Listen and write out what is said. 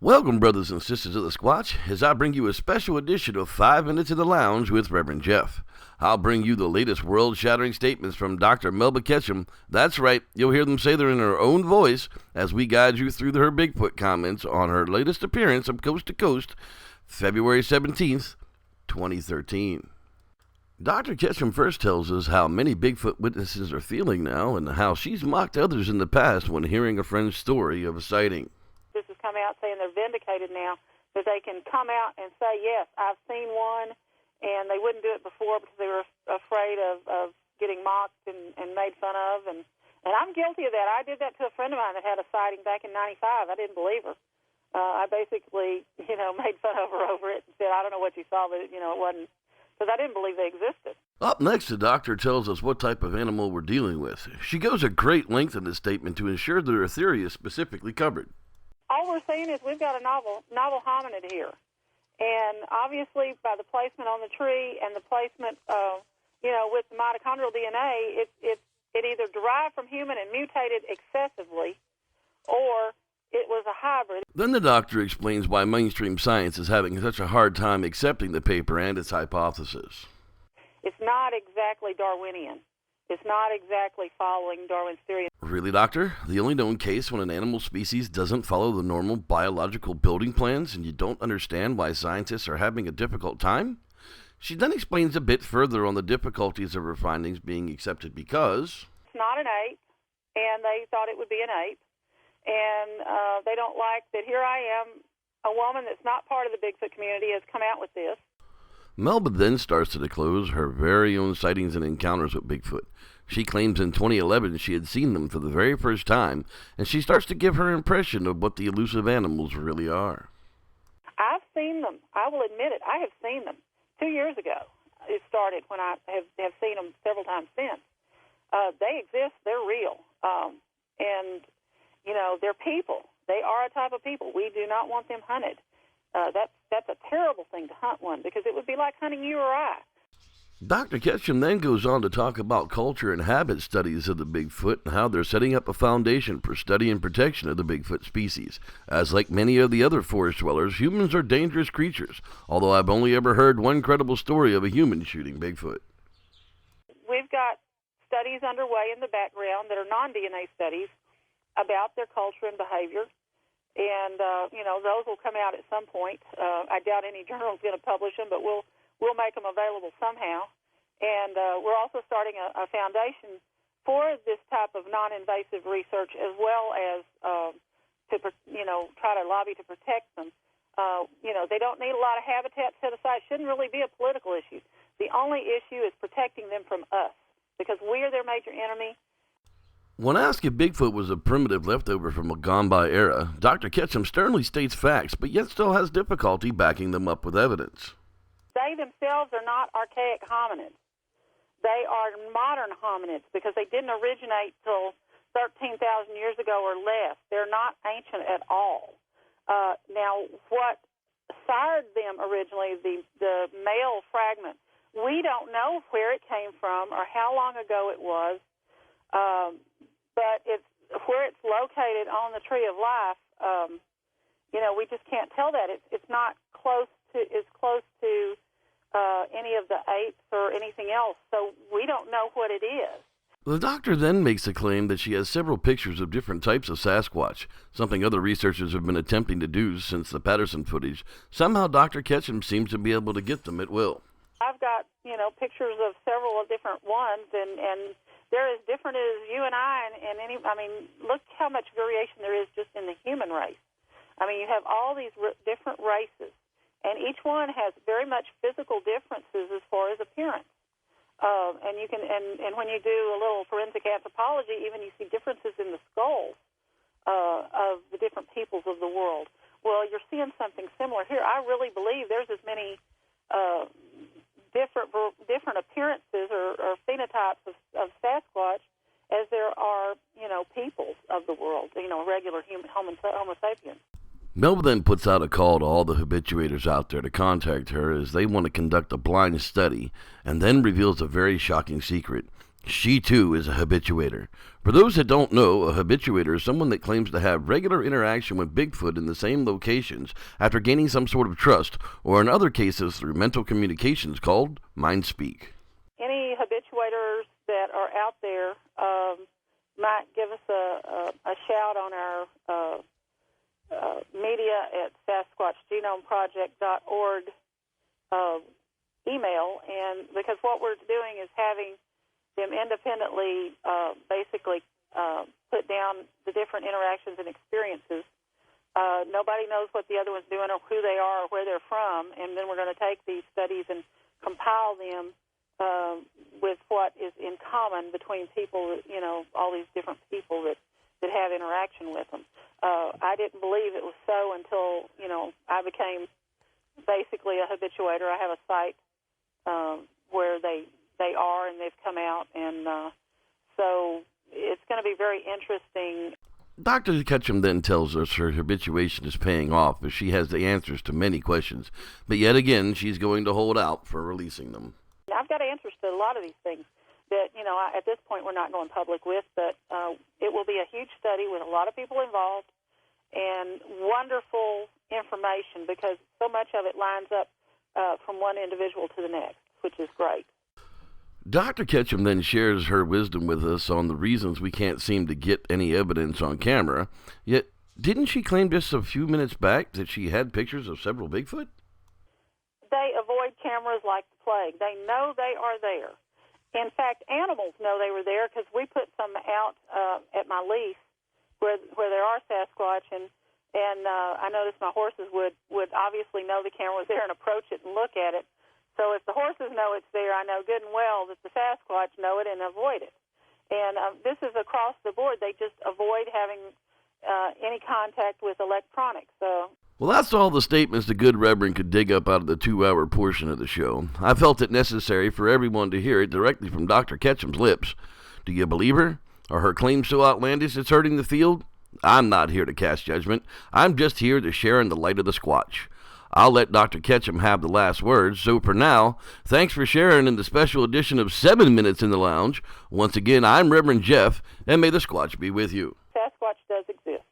Welcome, brothers and sisters of the Squatch, as I bring you a special edition of 5 Minutes in the Lounge with Reverend Jeff. I'll bring you the latest world-shattering statements from Dr. Melba Ketchum. That's right, you'll hear them say them in her own voice as we guide you through her Bigfoot comments on her latest appearance of Coast to Coast, February 17th, 2013. Dr. Ketchum first tells us how many Bigfoot witnesses are feeling now and how she's mocked others in the past when hearing a friend's story of a sighting. This has come out saying they're vindicated now, that they can come out and say, yes, I've seen one, and they wouldn't do it before because they were afraid of getting mocked and made fun of. And I'm guilty of that. I did that to a friend of mine that had a sighting back in 95. I didn't believe her. I basically, made fun of her over it and said, I don't know what you saw, but, it wasn't, because I didn't believe they existed. Up next, the doctor tells us what type of animal we're dealing with. She goes a great length in this statement to ensure that her theory is specifically covered. All we're saying is we've got a novel hominid here. And obviously by the placement on the tree and the placement, with the mitochondrial DNA, it either derived from human and mutated excessively, or it was a hybrid. Then the doctor explains why mainstream science is having such a hard time accepting the paper and its hypothesis. It's not exactly Darwinian. It's not exactly following Darwin's theory. Really, doctor? The only known case when an animal species doesn't follow the normal biological building plans and you don't understand why scientists are having a difficult time? She then explains a bit further on the difficulties of her findings being accepted because it's not an ape, and they thought it would be an ape. And they don't like that here I am, a woman that's not part of the Bigfoot community has come out with this. Melba then starts to disclose her very own sightings and encounters with Bigfoot. She claims in 2011 she had seen them for the very first time, and she starts to give her impression of what the elusive animals really are. I've seen them. I will admit it. I have seen them. 2 years ago it started, when I have seen them several times since. They exist. They're real. And, they're people. They are a type of people. We do not want them hunted. That's a terrible thing to hunt one, because it would be like hunting you or I. Dr. Ketchum then goes on to talk about culture and habit studies of the Bigfoot and how they're setting up a foundation for study and protection of the Bigfoot species. As like many of the other forest dwellers, humans are dangerous creatures, although I've only ever heard one credible story of a human shooting Bigfoot. We've got studies underway in the background that are non-DNA studies about their culture and behavior. And, those will come out at some point. I doubt any journal is going to publish them, but we'll make them available somehow. And we're also starting a foundation for this type of non-invasive research, as well as to try to lobby to protect them. They don't need a lot of habitat set aside. It shouldn't really be a political issue. The only issue is protecting them from us, because we are their major enemy. When asked if Bigfoot was a primitive leftover from a gone-by era, Dr. Ketchum sternly states facts, but yet still has difficulty backing them up with evidence. They themselves are not archaic hominids. They are modern hominids, because they didn't originate till 13,000 years ago or less. They're not ancient at all. Now, what sired them originally, the male fragment, we don't know where it came from or how long ago it was. But it's where it's located on the tree of life. We just can't tell that. It's not close to any of the apes or anything else. So we don't know what it is. The doctor then makes the claim that she has several pictures of different types of Sasquatch, something other researchers have been attempting to do since the Patterson footage. Somehow Dr. Ketchum seems to be able to get them at will. I've got, pictures of several of different ones, and they're as different as you and I, look how much variation there is just in the human race. You have all these different races, and each one has very much physical differences as far as appearance. And you can, and when you do a little forensic anthropology, even you see differences in the skulls of the different peoples of the world. Well, you're seeing something similar here. I really believe there's as many different appearances or phenotypes of Sasquatch as there are, peoples of the world, regular Homo sapiens. Melba then puts out a call to all the habituators out there to contact her as they want to conduct a blind study, and then reveals a very shocking secret. She, too, is a habituator. For those that don't know, a habituator is someone that claims to have regular interaction with Bigfoot in the same locations after gaining some sort of trust, or in other cases through mental communications called mind speak. Any habituators that are out there might give us a shout on our media at SasquatchGenomeProject.org email, and because what we're doing is having them independently basically put down the different interactions and experiences. Nobody knows what the other one's doing or who they are or where they're from, and then we're going to take these studies and compile them with what is in common between people, all these different people that have interaction with them. I didn't believe it was so until, I became basically a habituator. I have a site where they are, and they've come out, and so it's going to be very interesting. Dr. Ketchum then tells us her habituation is paying off as she has the answers to many questions, but yet again, she's going to hold out for releasing them. I've got answers to a lot of these things that, at this point we're not going public with, but it will be a huge study with a lot of people involved and wonderful information because so much of it lines up from one individual to the next, which is great. Dr. Ketchum then shares her wisdom with us on the reasons we can't seem to get any evidence on camera, yet didn't she claim just a few minutes back that she had pictures of several Bigfoot? They avoid cameras like the plague. They know they are there. In fact, animals know they were there because we put some out at my lease where there are Sasquatch, and I noticed my horses would obviously know the camera was there and approach it and look at it. So if the horses know it's there, I know good and well that the Sasquatch know it and avoid it. And this is across the board. They just avoid having any contact with electronics. Well, that's all the statements the good Reverend could dig up out of the 2-hour portion of the show. I felt it necessary for everyone to hear it directly from Dr. Ketchum's lips. Do you believe her? Are her claims so outlandish it's hurting the field? I'm not here to cast judgment. I'm just here to share in the light of the Squatch. I'll let Dr. Ketchum have the last words, so for now, thanks for sharing in the special edition of 7 Minutes in the Lounge. Once again, I'm Reverend Jeff, and may the Squatch be with you. Sasquatch does exist.